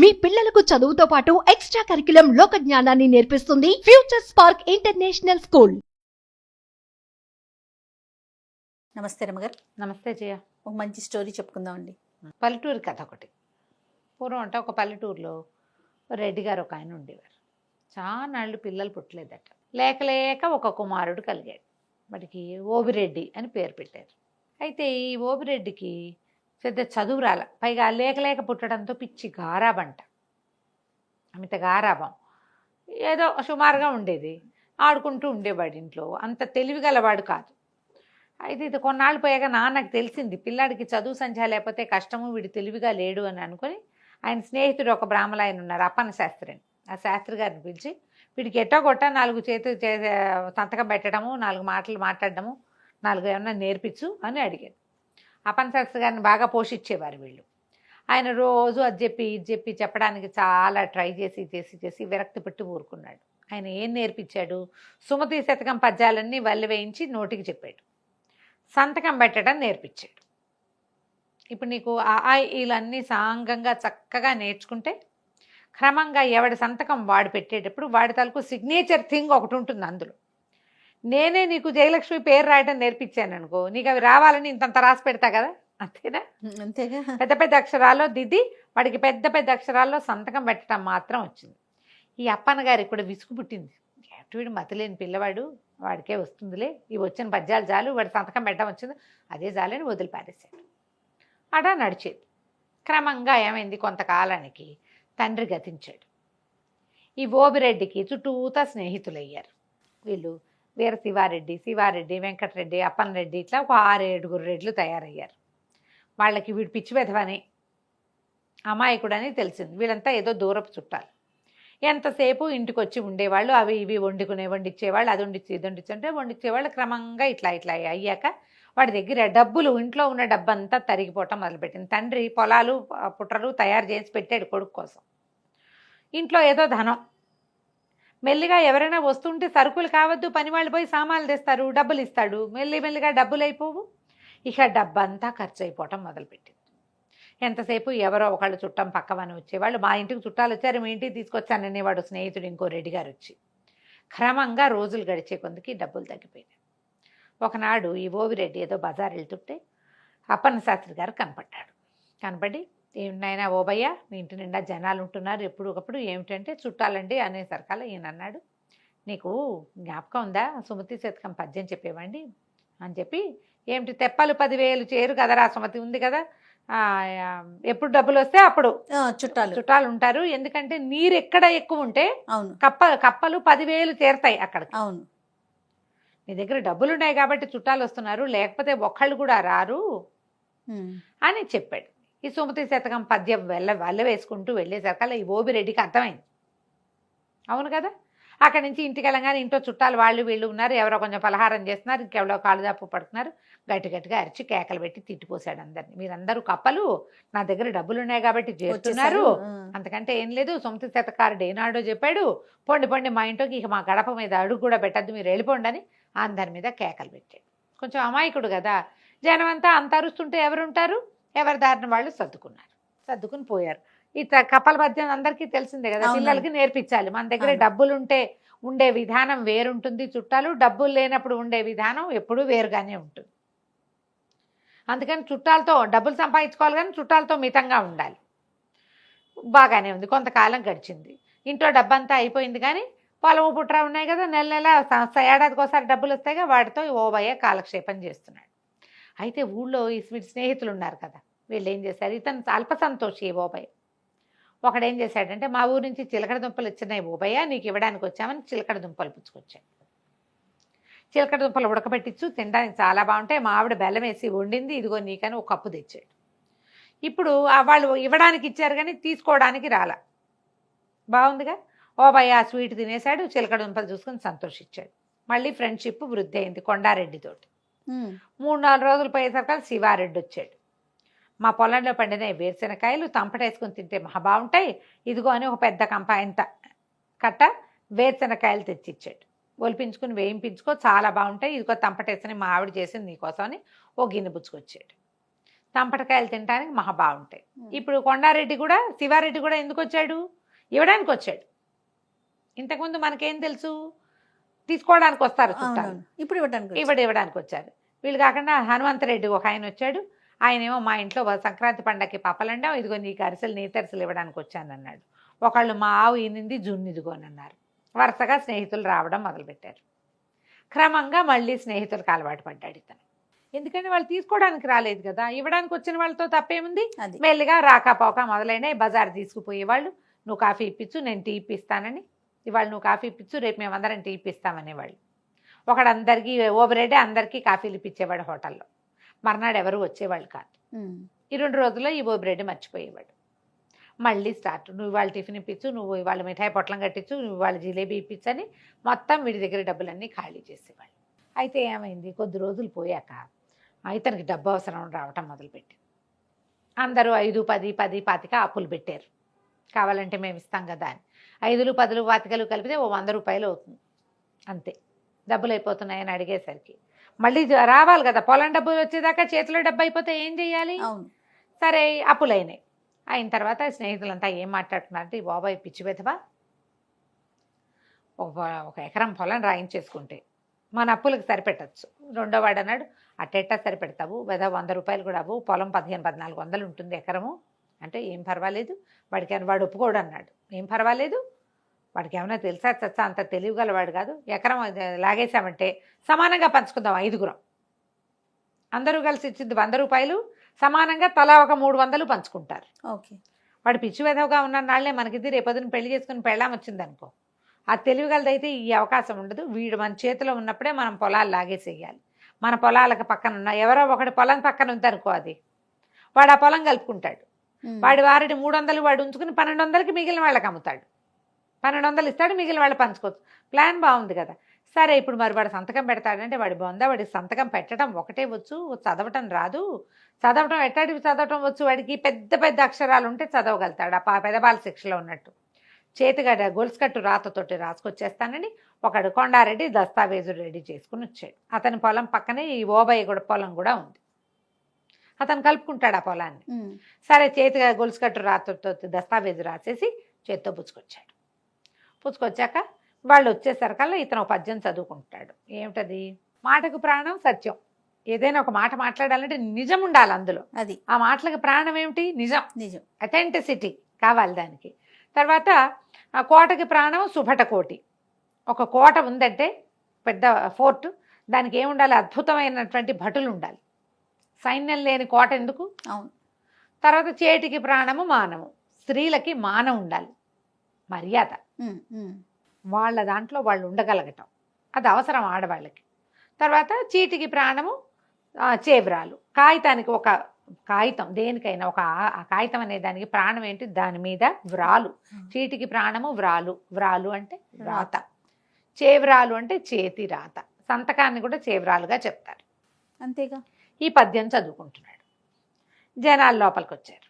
మీ పిల్లలకు చదువుతో పాటు ఎక్స్ట్రా కరికులం లోక జ్ఞానాన్ని నేర్పిస్తుంది ఫ్యూచర్ స్పార్క్ ఇంటర్నేషనల్ స్కూల్. నమస్తే రమగారు. నమస్తే జయ. ఒక మంచి స్టోరీ చెప్పుకుందామండి. పల్లెటూరు కథ ఒకటి. పూర్వం అంటే ఒక పల్లెటూరులో రెడ్డి గారు ఒక ఆయన ఉండేవారు. చానాళ్ళు పిల్లలు పుట్టలేదట. లేక లేక ఒక కుమారుడు కలిగాడు. వాడికి ఓబిరెడ్డి అని పేరు పెట్టారు. అయితే ఈ ఓబిరెడ్డికి పెద్ద చదువు రాల, పైగా లేక లేక పుట్టడంతో పిచ్చి గారాబంట, అమిత గారాబం. ఏదో సుమారుగా ఉండేది, ఆడుకుంటూ ఉండేవాడు ఇంట్లో. అంత తెలివిగలవాడు కాదు. అయితే ఇది కొన్నాళ్ళు పోయాక నాన్నకు తెలిసింది పిల్లాడికి చదువు సంధ్య లేకపోతే కష్టము, వీడు తెలివిగా లేడు అని అనుకుని ఆయన స్నేహితుడు ఒక బ్రాహ్మణ ఆయన ఉన్నారు, అప్పన్న శాస్త్రి అని. ఆ శాస్త్రి గారిని పిలిచి వీడికి ఎట్టో కొట్ట 4 చేతులు సంతకం పెట్టడము, 4 మాటలు మాట్లాడడము, 4 ఏమన్నా నేర్పించు అని అడిగాడు. అప్పన్న శాస్త్రి గారిని బాగా పోషించేవారు వీళ్ళు. ఆయన రోజు అది చెప్పి ఇది చెప్పి చెప్పడానికి చాలా ట్రై చేసి విరక్తి పెట్టి ఊరుకున్నాడు. ఆయన ఏం నేర్పించాడు? సుమతి శతకం పద్యాలన్నీ వల్లి వేయించి నోటికి చెప్పాడు. సంతకం పెట్టడం నేర్పించాడు. ఇప్పుడు నీకు ఇవన్నీ సాంగంగా చక్కగా నేర్చుకుంటే క్రమంగా ఎవడి సంతకం వాడు పెట్టేటప్పుడు వాడి తలకు సిగ్నేచర్ థింగ్ ఒకటి ఉంటుంది అందులో. నేనే నీకు జయలక్ష్మి పేరు రాయడం నేర్పించాను అనుకో, నీకు అవి రావాలని ఇంతంత రాసి పెడతా కదా, అంతేనా? అంతేగా. పెద్ద పెద్ద అక్షరాల్లో దిద్ది వాడికి పెద్ద పెద్ద అక్షరాల్లో సంతకం పెట్టడం మాత్రం వచ్చింది. ఈ అప్పన్న గారికి కూడా విసుగు పుట్టింది. వీడు మతిలేని పిల్లవాడు, వాడికే వస్తుందిలే, ఇవి వచ్చిన పద్యాలు చాలు, వాడి సంతకం పెట్టడం వచ్చింది, అదే చాలని వదిలిపారేశాడు. అలా నడిచేది. క్రమంగా ఏమైంది, కొంతకాలానికి తండ్రి గతించాడు. ఈ ఓబిరెడ్డికి చుట్టూతా స్నేహితులయ్యారు. వీళ్ళు వీర శివారెడ్డి, వెంకటరెడ్డి, అప్పన్నరెడ్డి, ఇట్లా ఒక 6-7 రెడ్లు తయారయ్యారు. వాళ్ళకి వీడు పిచ్చి వెధవని, అమాయకుడని తెలిసింది. వీళ్ళంతా ఏదో దూరపు చుట్టాలు. ఎంతసేపు ఇంటికి వచ్చి ఉండేవాళ్ళు, అవి ఇవి వండించేవాళ్ళు, అది వండించి ఇది వండించి అంటే వండించేవాళ్ళు. క్రమంగా ఇట్లా అయ్యాక వాడి దగ్గర డబ్బులు, ఇంట్లో ఉన్న డబ్బంతా తరిగిపోవటం మొదలుపెట్టింది. తండ్రి పొలాలు పుట్రలు తయారు చేసి పెట్టాడు కొడుకు కోసం. ఇంట్లో ఏదో ధనం. మెల్లిగా ఎవరైనా వస్తుంటే సరుకులు కావద్దు, పని వాళ్ళు పోయి సామాన్లు తెస్తారు, డబ్బులు ఇస్తాడు. మెల్లిగా డబ్బులు అయిపోవు. ఇక డబ్బంతా ఖర్చు అయిపోవటం మొదలుపెట్టింది. ఎంతసేపు ఎవరో ఒకళ్ళు చుట్టం పక్కవని వచ్చేవాళ్ళు. మా ఇంటికి చుట్టాలు వచ్చారు, మీ ఇంటికి తీసుకొచ్చాననేవాడు స్నేహితుడు ఇంకో రెడ్డి గారు వచ్చి. క్రమంగా రోజులు గడిచే కొందికి డబ్బులు తగ్గిపోయినాయి. ఒకనాడు ఈ ఓవిరెడ్డి ఏదో బజార్ వెళ్తుంటే అప్పన్న శాస్త్రి గారు కనపడి, ఏమిటైనా ఓబయ్య, మీ ఇంటి నిండా జనాలు ఉంటున్నారు ఎప్పుడు ఒకప్పుడు, ఏమిటంటే చుట్టాలండి అనేసరికల్లా ఈయన అన్నాడు, నీకు జ్ఞాపకం ఉందా సుమతి శతకం పద్యం చెప్పేవండి అని చెప్పి, ఏమిటి తెప్పలు 10,000 చేరు కదరా, సుమతి ఉంది కదా, ఎప్పుడు డబ్బులు వస్తే అప్పుడు చుట్టాలు ఉంటారు, ఎందుకంటే నీరు ఎక్కడ ఎక్కువ ఉంటే కప్పలు 10,000 చేరుతాయి అక్కడ. అవును, నీ దగ్గర డబ్బులు ఉన్నాయి కాబట్టి చుట్టాలు వస్తున్నారు, లేకపోతే ఒక్కళ్ళు కూడా రారు అని చెప్పాడు. ఈ సుమతి శతకం పద్యం వల్ల వేసుకుంటూ వెళ్ళేసరికల్లా ఈ ఓబిరెడ్డికి అర్థమైంది. అవును కదా, అక్కడి నుంచి ఇంటికి వెళ్ళగానే ఇంట్లో చుట్టాలు వాళ్ళు వీళ్ళు ఉన్నారు, ఎవరో కొంచెం పలహారం చేస్తున్నారు, ఇంకెవరో కాళ్ళు దాపు పడుతున్నారు. గట్టిగా అరిచి కేకలు పెట్టి తిట్టిపోసాడు అందరినీ. మీరందరూ కప్పలు, నా దగ్గర డబ్బులు ఉన్నాయి కాబట్టి చేస్తున్నారు, అంతకంటే ఏం లేదు. సుమతి శతకారుడు ఏనాడో చెప్పాడు, పొండి మా ఇంట్లోకి ఇక మా గడప మీద అడుగు కూడా పెట్టద్దు, మీరు వెళ్ళిపోండి అని అందరి మీద కేకలు పెట్టాడు. కొంచెం అమాయకుడు కదా, జనం అంతా అంత అరుస్తుంటే ఎవరుంటారు, ఎవరి దారిన వాళ్ళు సర్దుకుని పోయారు. ఈ కప్పల పద్యం అందరికీ తెలిసిందే కదా, పిల్లలకి నేర్పించాలి. మన దగ్గర డబ్బులుంటే ఉండే విధానం వేరుంటుంది, చుట్టాలు డబ్బులు లేనప్పుడు ఉండే విధానం ఎప్పుడూ వేరుగానే ఉంటుంది. అందుకని చుట్టాలతో డబ్బులు సంపాదించుకోవాలి, కానీ చుట్టాలతో మితంగా ఉండాలి. బాగానే ఉంది. కొంతకాలం గడిచింది, ఇంట్లో డబ్బంతా అయిపోయింది, కానీ పొలము పుట్ర ఉన్నాయి కదా, నెల ఏడాదికి ఒకసారి డబ్బులు వస్తాయిగా, వాటితో ఓబయ్య కాలక్షేపం చేస్తున్నాడు. అయితే ఊళ్ళో ఈ స్నేహితులు ఉన్నారు కదా, వీళ్ళు ఏం చేశారు, ఇతను అల్ప సంతోషి ఓబయ్య. ఒకడేం చేశాడంటే, మా ఊరి నుంచి చిలకడ దుంపలు ఇచ్చినాయి ఓబయ్య, నీకు ఇవ్వడానికి వచ్చామని చిలకడ దుంపలు పుచ్చుకొచ్చాడు. చిలకడ దుంపలు ఉడకబెట్టించు, తినడానికి చాలా బాగుంటాయి, మా ఆవిడ బెల్లం వేసి వండింది, ఇదిగో నీకని ఒక కప్పు తెచ్చాడు. ఇప్పుడు వాళ్ళు ఇవ్వడానికి ఇచ్చారు కానీ తీసుకోవడానికి రాలా. బాగుందిగా, ఓబయ్య ఆ స్వీట్ తినేశాడు, చిలకడ దుంపలు చూసుకుని సంతోషించాడు. మళ్ళీ ఫ్రెండ్షిప్ వృద్ధి అయింది కొండారెడ్డితోటి. 3-4 రోజులు పోయేసరికి శివారెడ్డి వచ్చాడు. మా పొలంలో పండిన వేరుశెనకాయలు తంపటేసుకుని తింటే మహా బాగుంటాయి, ఇదిగో అని ఒక పెద్ద కంపాయంత కట్ట వేరుశెనకాయలు తెచ్చిచ్చాడు. ఒలిపించుకుని వేయింపించుకో, చాలా బాగుంటాయి, ఇదిగో తంపటేసుకుని మా ఆవిడ చేసింది నీకోసం అని ఓ గిన్నె పుచ్చుకొచ్చాడు. తంపటకాయలు తినడానికి మహా బాగుంటాయి. ఇప్పుడు కొండారెడ్డి కూడా శివారెడ్డి కూడా ఎందుకు వచ్చాడు? ఇవ్వడానికి వచ్చాడు. ఇంతకుముందు మనకేం తెలుసు, తీసుకోవడానికి వస్తారు చుట్టాలు, ఇప్పుడు ఇవ్వడానికి వచ్చారు. వీళ్ళు కాకుండా హనుమంతరెడ్డి ఒక ఆయన వచ్చాడు. ఆయనేమో మా ఇంట్లో సంక్రాంతి పండగకి పప్పలండం, ఇదిగో నీకు అరిసెలు నీతరిసెలు ఇవ్వడానికి వచ్చాను అన్నాడు. ఒకళ్ళు మా ఆవు ఈనింది జున్ను ఇదిగోనన్నారు. వరుసగా స్నేహితులు రావడం మొదలుపెట్టారు. క్రమంగా మళ్ళీ స్నేహితులకు అలవాటు పడ్డాడు ఇతను. ఎందుకంటే వాళ్ళు తీసుకోవడానికి రాలేదు కదా, ఇవ్వడానికి వచ్చిన వాళ్ళతో తప్పేముంది. మెల్లిగా రాకపోక మొదలైన బజార్ తీసుకుపోయేవాళ్ళు. నువ్వు కాఫీ ఇప్పించు, నేను టీ ఇప్పిస్తానని. ఇవాళ నువ్వు కాఫీ ఇప్పించు, రేపు మేమందరం టీ ఇప్పిస్తామనేవాళ్ళు. ఒకడందరికీ ఓబిరెడ్డి అందరికీ కాఫీలు ఇప్పించేవాడు హోటల్లో. మర్నాడు ఎవరు వచ్చేవాళ్ళు కాదు. ఈ 2 రోజుల్లో ఈ ఓబిరెడ్డి మర్చిపోయేవాడు. మళ్ళీ స్టార్ట్, నువ్వు ఇవాళ టిఫిన్ ఇప్పించు, నువ్వు ఇవాళ మిఠాయి పొట్లం కట్టించు, నువ్వు ఇవాళ జిలేబీ ఇప్పించని మొత్తం వీడి దగ్గర డబ్బులన్నీ ఖాళీ చేసేవాళ్ళు. అయితే ఏమైంది, కొద్ది రోజులు పోయాక ఇతనికి డబ్బు అవసరం రావటం మొదలుపెట్టి అందరూ 5, 10, 10, 25 అప్పులు పెట్టారు. కావాలంటే మేము ఇస్తాం కదా అని. 5, 10, 25 కలిపితే ఓ 100 రూపాయలు అవుతుంది అంతే. డబ్బులు అయిపోతున్నాయని అడిగేసరికి మళ్ళీ రావాలి కదా, పొలం డబ్బులు వచ్చేదాకా చేతిలో డబ్బు అయిపోతే ఏం చెయ్యాలి? సరే అప్పులైనాయి. అయిన తర్వాత స్నేహితులంతా ఏం మాట్లాడుతున్నారంటే, ఈ బాబాయ్ పిచ్చి వెధవా, ఒక ఎకరం పొలం రాయించేసుకుంటే మన అప్పులకు సరిపెట్టచ్చు. రెండో వాడు అన్నాడు, అట్టెట్టా సరిపెడతావు వెధవ, 100 రూపాయలు కూడా అవ్వు, పొలం 1500-1400 ఉంటుంది ఎకరము అంటే ఏం పర్వాలేదు. వాడు ఒప్పుకోడు అన్నాడు. ఏం పర్వాలేదు, వాడికి ఏమైనా తెలుసా చచ్చా, అంత తెలివిగలవాడు కాదు. ఎకరం లాగేశామంటే సమానంగా పంచుకుందాం, 5గురం అందరూ కలిసి ఇచ్చింది 100 రూపాయలు, సమానంగా తలా ఒక 300 పంచుకుంటారు. ఓకే. వాడు పిచ్చి వెధవగా ఉన్న నాళ్లే మనకిది రేపొద్దున పెళ్లి చేసుకుని పెళ్ళాం వచ్చిందనుకో, ఆ తెలివిగలదైతే ఈ అవకాశం ఉండదు. వీడు మన చేతిలో ఉన్నప్పుడే మనం పొలాలు లాగేసేయాలి. మన పొలాలకు పక్కన ఉన్న ఎవరో ఒకటి పొలం పక్కన ఉందనుకో, అది వాడు ఆ పొలం కలుపుకుంటాడు. వాడి 300 వాడు ఉంచుకుని 1200కి మిగిలిన వాళ్ళకి అమ్ముతాడు. 1200 ఇస్తాడు, మిగిలిన వాళ్ళు పంచుకోవచ్చు. ప్లాన్ బాగుంది కదా. సరే ఇప్పుడు మరి వాడు సంతకం పెడతాడంటే వాడి బొందా, వాడికి సంతకం పెట్టడం ఒకటే వచ్చు, చదవటం రాదు. చదవటం ఎట్టాడికి చదవటం వచ్చు, వాడికి పెద్ద పెద్ద అక్షరాలు ఉంటే చదవగలుగుతాడు. ఆ పెదబాల శిక్షలో ఉన్నట్టు చేతిగడ్డ గొలుసుకట్టు రాతతోటి రాసుకొచ్చేస్తానని ఒకడు కొండారెడ్డి దస్తావేజులు రెడీ చేసుకుని వచ్చాడు. అతని పొలం పక్కనే ఈ ఓబయ్య కూడా పొలం కూడా ఉంది. అతను కలుపుకుంటాడు ఆ పొలాన్ని. సరే చేతిగా గొలుసుకట్టు రాతతో దస్తావేజు రాసేసి చేత్తో పుచ్చుకొచ్చాడు. పుచ్చుకొచ్చాక వాళ్ళు వచ్చేసరికల్లా ఇతను ఒక పద్యం చదువుకుంటాడు. ఏమిటది? మాటకు ప్రాణం సత్యం. ఏదైనా ఒక మాట మాట్లాడాలంటే నిజం ఉండాలి అందులో. అది ఆ మాటలకు ప్రాణం ఏమిటి? నిజం. నిజం, అథెంటిసిటీ కావాలి దానికి. తర్వాత ఆ కోటకి ప్రాణం సుభటకోటి. ఒక కోట ఉందంటే పెద్ద ఫోర్టు, దానికి ఏముండాలి? అద్భుతమైనటువంటి భటులు ఉండాలి. సైన్యం లేని కోట ఎందుకు? అవును. తర్వాత చేటికి ప్రాణము మానము. స్త్రీలకి మానం ఉండాలి, మర్యాద. వాళ్ళ దాంట్లో వాళ్ళు ఉండగలగటం అది అవసరం ఆడవాళ్ళకి. తర్వాత చీటికి ప్రాణము చేవ్రాలు. కాగితానికి ఒక కాగితం, దేనికైనా ఒక ఆ కాగితం అనే దానికి ప్రాణం ఏంటి? దాని మీద వ్రాలు. చీటికి ప్రాణము వ్రాలు. వ్రాలు అంటే రాత. చేవ్రాలు అంటే చేతి రాత. సంతకాన్ని కూడా చేవ్రాలుగా చెప్తారు. అంతేగా. ఈ పద్యం చదువుకుంటున్నాడు. జనాలు లోపలికి వచ్చారు.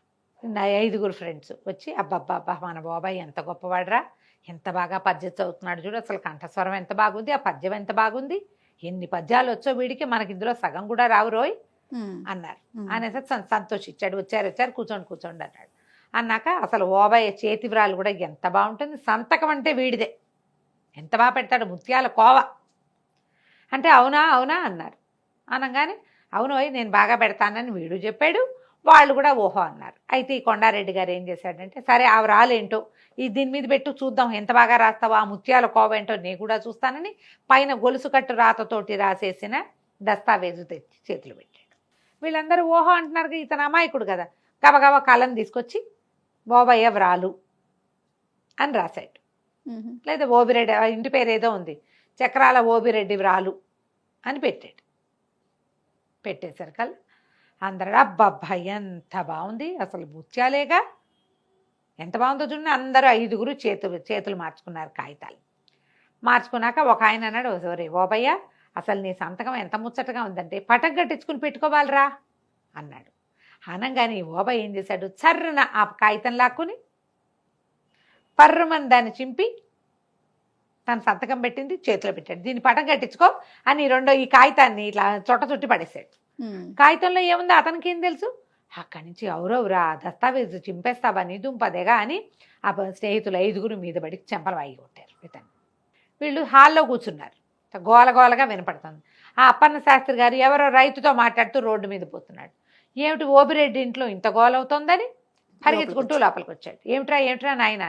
5 ఫ్రెండ్స్ వచ్చి, అబ్బబ్బబ్బా మన బాబాయ్ ఎంత గొప్పవాడరా, ఎంత బాగా పద్యం చదువుతున్నాడు చూడు, అసలు కంఠస్వరం ఎంత బాగుంది, ఆ పద్యం ఎంత బాగుంది, ఎన్ని పద్యాలు వచ్చో వీడికి, మనకి ఇందులో సగం కూడా రావు రోయ్ అన్నారు. అనేసి సంతోషించాడు. వచ్చారు కూర్చోండి అన్నాడు. అన్నాక అసలు ఓబయ్య చేతి వ్రాలు కూడా ఎంత బాగుంటుంది, సంతకం అంటే వీడిదే, ఎంత బాగా పెడతాడు, ముత్యాల కోవ అంటే. అవునా అన్నారు. అనగానే అవునోయ్ నేను బాగా పెడతానని వీడు చెప్పాడు, వాళ్ళు కూడా ఓహో అన్నారు. అయితే ఈ కొండారెడ్డి గారు ఏం చేశాడంటే, సరే ఆ వ్రాలేంటో దీని మీద పెట్టు చూద్దాం, ఎంత బాగా రాస్తావో, ఆ ముత్యాల కోవ ఏంటో నేను కూడా చూస్తానని పైన గొలుసు కట్టు రాతతోటి రాసేసిన దస్తావేజు తెచ్చి చేతులు పెట్టాడు. వీళ్ళందరూ ఓహో అంటున్నారు. ఇతను అమాయకుడు కదా, గబగబా కలం తీసుకొచ్చి ఓబయ్య వ్రాలు అని రాశాడు. లేదా ఓబిరెడ్డి, ఇంటి పేరు ఏదో ఉంది, చక్రాల ఓబిరెడ్డి వ్రాలు అని పెట్టాడు. పెట్టేసరికల్లా అందరూ అబ్బబ్బా ఎంత బాగుంది, అసలు ముత్యాలేగా, ఎంత బాగుందో చూడండి. అందరూ 5 చేతులు మార్చుకున్నారు కాగితాలు. మార్చుకున్నాక ఒక ఆయన అన్నాడు, ఒరే ఓబయ్య అసలు నీ సంతకం ఎంత ముచ్చటగా ఉందంటే పటం కట్టించుకుని పెట్టుకోవాలరా అన్నాడు. అనగానే ఓబయ్య ఏం చేశాడు, చర్రన ఆ కాగితం లాక్కుని పర్రమని దాన్ని చింపి తన సంతకం పెట్టింది చేతిలో పెట్టాడు. దీన్ని పటం కట్టించుకో అని ఈ కాగితాన్ని ఇట్లా చుట్టి పడేశాడు. కాగితంలో ఏముందో అతనికి ఏం తెలుసు, అక్కడి నుంచి ఎవరెవరా దస్తావేజు చింపేస్తావా నీ దుంపదేగా అని ఆ స్నేహితులు 5 మీద పడి చెంపలు వాయి కొట్టారు ఇతను. వీళ్ళు హాల్లో కూర్చున్నారు, గోలగోలగా వినపడుతుంది. ఆ అప్పన్న శాస్త్రి గారు ఎవరో రైతుతో మాట్లాడుతూ రోడ్డు మీద పోతున్నాడు. ఏమిటి ఓబిరెడ్డి ఇంట్లో ఇంత గోలవుతోందని పరిగెత్తుకుంటూ లోపలికి వచ్చాడు. ఏమిట్రా నాయన.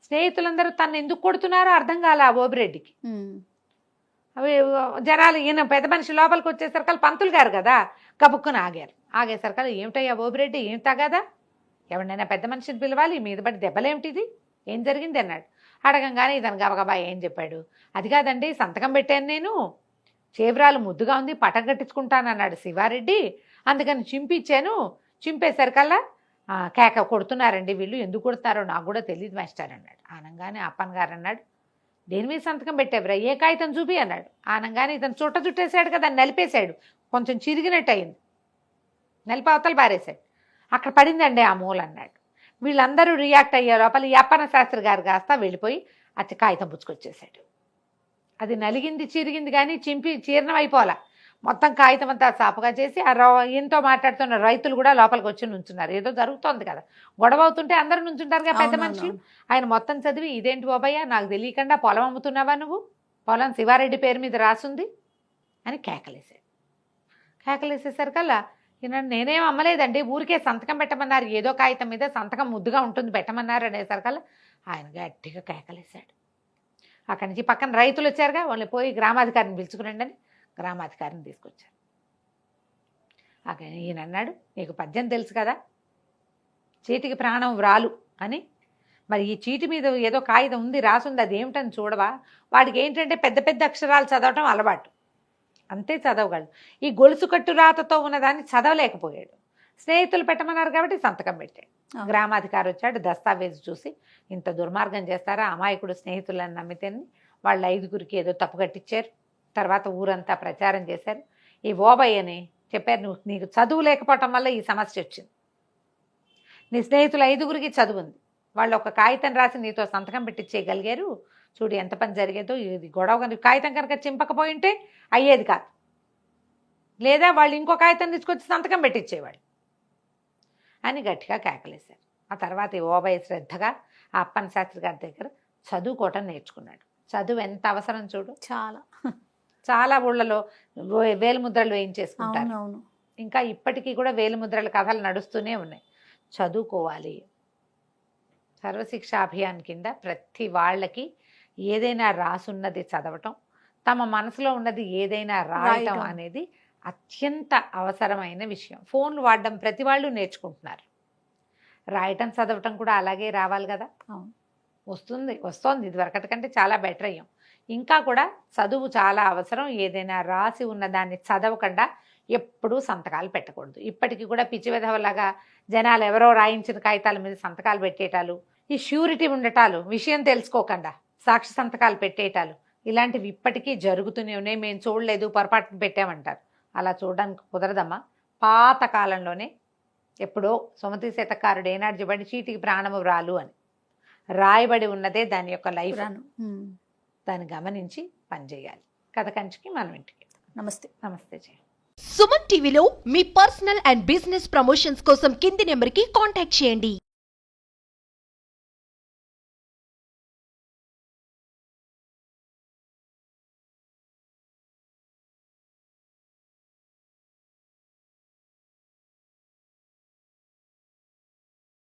స్నేహితులందరూ తను ఎందుకు కొడుతున్నారో అర్థం కాలే ఆ ఓబిరెడ్డికి. అవి జనాలు ఈయన పెద్ద మనిషి లోపలికి వచ్చేసరికి పంతులు గారు కదా కబుక్కుని ఆగేసరికి ఏమిటయ్యా ఓబిరెడ్డి ఏం తగదా, ఎవరినైనా పెద్ద మనిషిని పిలవాలి, మీద పడి దెబ్బలేమిటిది, ఏం జరిగింది అన్నాడు. అడగంగానే ఇతను గబగబా ఏం చెప్పాడు. అది కాదండి సంతకం పెట్టాను నేను, చేవ్రాలు ముద్దుగా ఉంది పటం కట్టించుకుంటానన్నాడు శివారెడ్డి, అందుకని చింపిచ్చాను, చింపేసరికల్లా కేక కొడుతున్నారండి వీళ్ళు, ఎందుకు కొడుతున్నారో నాకు కూడా తెలియదు మాస్టర్ అన్నాడు. ఆనంగానే అప్పన్ గారు అన్నాడు, దేని మీద సంతకం పెట్టావురా, ఏ కాగితం చూపి అన్నాడు. ఆనంగానే ఇతను చుట్టేసాడు కదా, నలిపేశాడు, కొంచెం చిరిగినట్టు అయింది, నలిపి అవతలు పారేశాడు. అక్కడ పడిందండి ఆ మూల అన్నాడు. వీళ్ళందరూ రియాక్ట్ అయ్యే లోపల ఈ అప్పన్న శాస్త్రి గారు కాస్త వెళ్ళిపోయి అచ్చ కాగితం పుచ్చుకొచ్చేసాడు. అది నలిగింది చిరిగింది కానీ చీర్ణం అయిపోవాలా, మొత్తం కాగితం అంతా సాపుగా చేసి ఈయనతో మాట్లాడుతున్న రైతులు కూడా లోపలికి వచ్చి నుంచున్నారు. ఏదో జరుగుతోంది కదా, గొడవ అవుతుంటే అందరూ నుంచుంటారుగా పెద్ద మనుషులు. ఆయన మొత్తం చదివి, ఇదేంటి బాబయ్య నాకు తెలియకుండా పొలం అమ్ముతున్నావా నువ్వు, పొలం శివారెడ్డి పేరు మీద రాసుంది అని కేకలేసాడు. కేకలేసేసరికల్లా ఈయన నేనేం అమ్మలేదండి, ఊరికే సంతకం పెట్టమన్నారు, ఏదో కాగితం మీద సంతకం ముద్దుగా ఉంటుంది పెట్టమన్నారు అనేసరికల్లా ఆయన గట్టిగా కేకలేశాడు. అక్కడి నుంచి పక్కన రైతులు వచ్చారుగా, వాళ్ళని పోయి గ్రామాధికారిని పిలుచుకురండి అని గ్రామాధికారిని తీసుకొచ్చారు. అక్కడ ఈయన అన్నాడు, నీకు పద్యం తెలుసు కదా, చీటికి ప్రాణం వ్రాలు అని, మరి ఈ చీటి మీద ఏదో కాగితం ఉంది రాసుంది, అది ఏమిటని చూడవా. వాడికి ఏంటంటే పెద్ద పెద్ద అక్షరాలు చదవటం అలవాటు, అంతే చదవగలడు. ఈ గొలుసు కట్టు రాతతో ఉన్నదాన్ని చదవలేకపోయాడు. స్నేహితులు పెట్టమన్నారు కాబట్టి సంతకం పెట్టాడు. గ్రామాధికారి వచ్చాడు, దస్తావేజు చూసి ఇంత దుర్మార్గం చేస్తారా, అమాయకుడు స్నేహితులను నమ్మితేని వాళ్ళు 5 ఏదో తప్పు కట్టించారు. తర్వాత ఊరంతా ప్రచారం చేశారు. ఈ ఓబయ్యని చెప్పారు, నీకు చదువు లేకపోవటం వల్ల ఈ సమస్య వచ్చింది, నీ స్నేహితులు 5 చదువుంది, వాళ్ళు ఒక కాగితం రాసి నీతో సంతకం పెట్టించేయగలిగారు, చూడు ఎంత పని జరిగేదో. ఇది గొడవ కనుక కాగితం కనుక చింపకపోయింటే అయ్యేది కాదు, లేదా వాళ్ళు ఇంకో కాగితం తీసుకొచ్చి సంతకం పెట్టించేవాళ్ళు అని గట్టిగా కేకలేశారు. ఆ తర్వాత ఈ ఓబయ్య శ్రద్ధగా ఆ అప్పన్న శాస్త్రి గారి దగ్గర చదువుకోవటం నేర్చుకున్నాడు. చదువు ఎంత అవసరం చూడు, చాలా ఊళ్ళలో వేలిముద్రలు వేయించేసుకుంటారు. ఇంకా ఇప్పటికీ కూడా వేలిముద్రల కథలు నడుస్తూనే ఉన్నాయి. చదువుకోవాలి. సర్వశిక్ష అభియాన్ కింద ప్రతి వాళ్ళకి ఏదైనా రాసున్నది చదవటం, తమ మనసులో ఉన్నది ఏదైనా రాయటం అనేది అత్యంత అవసరమైన విషయం. ఫోన్లు వాడడం ప్రతి వాళ్ళు నేర్చుకుంటున్నారు, రాయటం చదవటం కూడా అలాగే రావాలి కదా. వస్తోంది ఇదివరకటి కంటే చాలా బెటర్ అయ్యాం. ఇంకా కూడా చదువు చాలా అవసరం. ఏదైనా రాసి ఉన్నదాన్ని చదవకుండా ఎప్పుడూ సంతకాలు పెట్టకూడదు. ఇప్పటికీ కూడా పిచ్చి విధవలాగా జనాలు ఎవరో రాయించిన కాగితాల మీద సంతకాలు పెట్టేటాలు, ఈ ష్యూరిటీ ఉండటాలు, విషయం తెలుసుకోకుండా సాక్షి సంతకాలు పెట్టేటాలు, ఇలాంటివి ఇప్పటికీ జరుగుతూనే ఉన్నాయి. మేము చూడలేదు, పొరపాటున పెట్టామంటారు. అలా చూడడానికి కుదరదమ్మా. పాత కాలంలోనే ఎప్పుడో సుమతి శతకారుడు ఏనాడు చెప్పండి, చీటికి ప్రాణము వ్రాలు అని రాయబడి ఉన్నదే దాని యొక్క లైఫ్. దాన్ని గమనించి పనిచేయాలి. కథ కంచికి మనం ఇంటికి. నమస్తే జయ. సుమన్ టీవీలో మీ పర్సనల్ అండ్ బిజినెస్ ప్రమోషన్స్ కోసం కింది నెంబర్కి కాంటాక్ట్ చేయండి.